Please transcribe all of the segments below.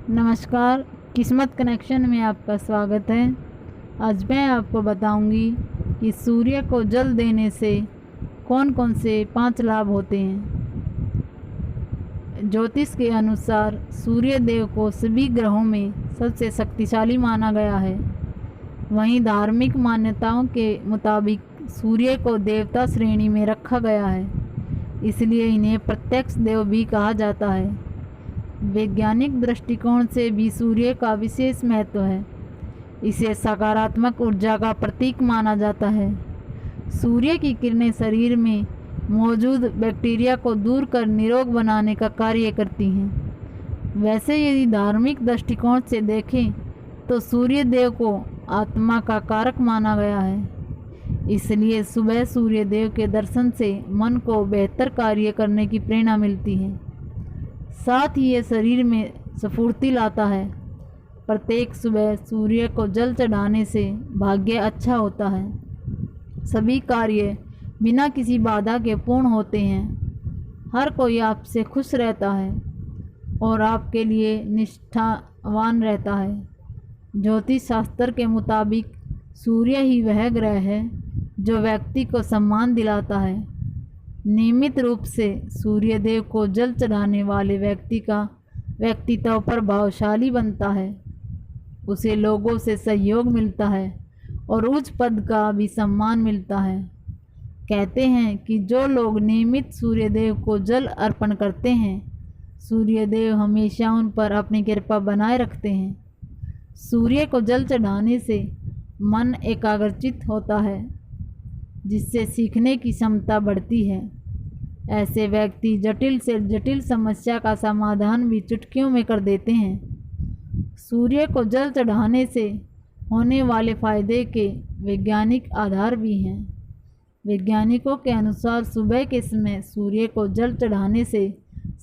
नमस्कार, किस्मत कनेक्शन में आपका स्वागत है। आज मैं आपको बताऊंगी कि सूर्य को जल देने से कौन कौन से 5 लाभ होते हैं। ज्योतिष के अनुसार सूर्य देव को सभी ग्रहों में सबसे शक्तिशाली माना गया है। वहीं धार्मिक मान्यताओं के मुताबिक सूर्य को देवता श्रेणी में रखा गया है, इसलिए इन्हें प्रत्यक्ष देव भी कहा जाता है। वैज्ञानिक दृष्टिकोण से भी सूर्य का विशेष महत्व है। इसे सकारात्मक ऊर्जा का प्रतीक माना जाता है। सूर्य की किरणें शरीर में मौजूद बैक्टीरिया को दूर कर निरोग बनाने का कार्य करती हैं। वैसे यदि धार्मिक दृष्टिकोण से देखें तो सूर्य देव को आत्मा का कारक माना गया है, इसलिए सुबह सूर्य देव के दर्शन से मन को बेहतर कार्य करने की प्रेरणा मिलती है। साथ ही ये शरीर में स्फूर्ति लाता है। प्रत्येक सुबह सूर्य को जल चढ़ाने से भाग्य अच्छा होता है। सभी कार्य बिना किसी बाधा के पूर्ण होते हैं। हर कोई आपसे खुश रहता है और आपके लिए निष्ठावान रहता है। ज्योतिष शास्त्र के मुताबिक सूर्य ही वह ग्रह है जो व्यक्ति को सम्मान दिलाता है। नियमित रूप से सूर्य देव को जल चढ़ाने वाले व्यक्ति का व्यक्तित्व प्रभावशाली बनता है। उसे लोगों से सहयोग मिलता है और उच्च पद का भी सम्मान मिलता है। कहते हैं कि जो लोग नियमित सूर्य देव को जल अर्पण करते हैं, सूर्य देव हमेशा उन पर अपनी कृपा बनाए रखते हैं। सूर्य को जल चढ़ाने से मन एकाग्रचित होता है, जिससे सीखने की क्षमता बढ़ती है। ऐसे व्यक्ति जटिल से जटिल समस्या का समाधान भी चुटकियों में कर देते हैं। सूर्य को जल चढ़ाने से होने वाले फायदे के वैज्ञानिक आधार भी हैं। वैज्ञानिकों के अनुसार सुबह के समय सूर्य को जल चढ़ाने से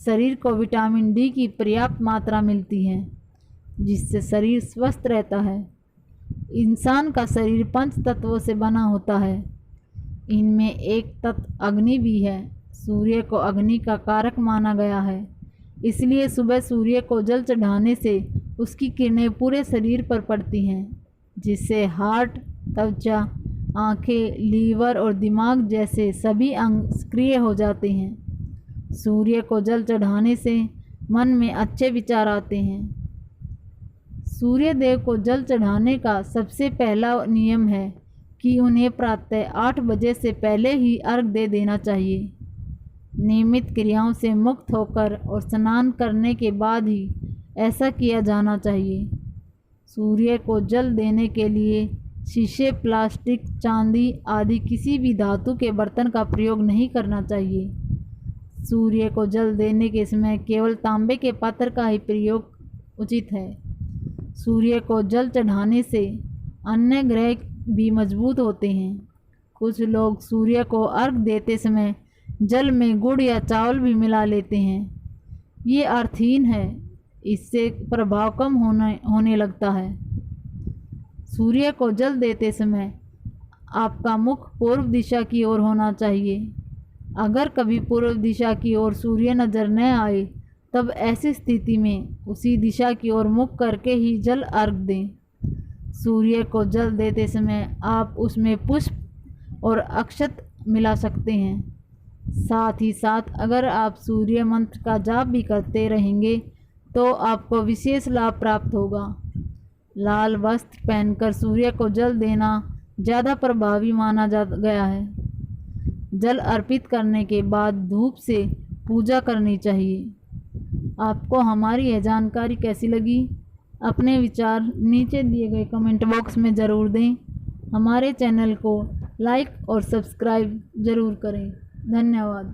शरीर को विटामिन डी की पर्याप्त मात्रा मिलती है, जिससे शरीर स्वस्थ रहता है। इंसान का शरीर 5 तत्वों से बना होता है। इनमें एक तत्व अग्नि भी है। सूर्य को अग्नि का कारक माना गया है, इसलिए सुबह सूर्य को जल चढ़ाने से उसकी किरणें पूरे शरीर पर पड़ती हैं, जिससे हार्ट, त्वचा, आँखें, लीवर और दिमाग जैसे सभी अंग सक्रिय हो जाते हैं। सूर्य को जल चढ़ाने से मन में अच्छे विचार आते हैं। सूर्य देव को जल चढ़ाने का सबसे पहला नियम है कि उन्हें प्रातः 8 बजे से पहले ही अर्घ दे देना चाहिए। नियमित क्रियाओं से मुक्त होकर और स्नान करने के बाद ही ऐसा किया जाना चाहिए। सूर्य को जल देने के लिए शीशे, प्लास्टिक, चांदी आदि किसी भी धातु के बर्तन का प्रयोग नहीं करना चाहिए। सूर्य को जल देने के समय केवल तांबे के पात्र का ही प्रयोग उचित है। सूर्य को जल चढ़ाने से अन्य ग्रह भी मजबूत होते हैं। कुछ लोग सूर्य को अर्घ देते समय जल में गुड़ या चावल भी मिला लेते हैं। ये अर्थहीन है, इससे प्रभाव कम होने लगता है। सूर्य को जल देते समय आपका मुख पूर्व दिशा की ओर होना चाहिए। अगर कभी पूर्व दिशा की ओर सूर्य नज़र न आए, तब ऐसी स्थिति में उसी दिशा की ओर मुख करके ही जल अर्घ दें। सूर्य को जल देते समय आप उसमें पुष्प और अक्षत मिला सकते हैं। साथ ही साथ अगर आप सूर्य मंत्र का जाप भी करते रहेंगे तो आपको विशेष लाभ प्राप्त होगा। लाल वस्त्र पहनकर सूर्य को जल देना ज़्यादा प्रभावी माना गया है। जल अर्पित करने के बाद धूप से पूजा करनी चाहिए। आपको हमारी यह जानकारी कैसी लगी? अपने विचार नीचे दिए गए कमेंट बॉक्स में ज़रूर दें। हमारे चैनल को लाइक और सब्सक्राइब ज़रूर करें। धन्यवाद।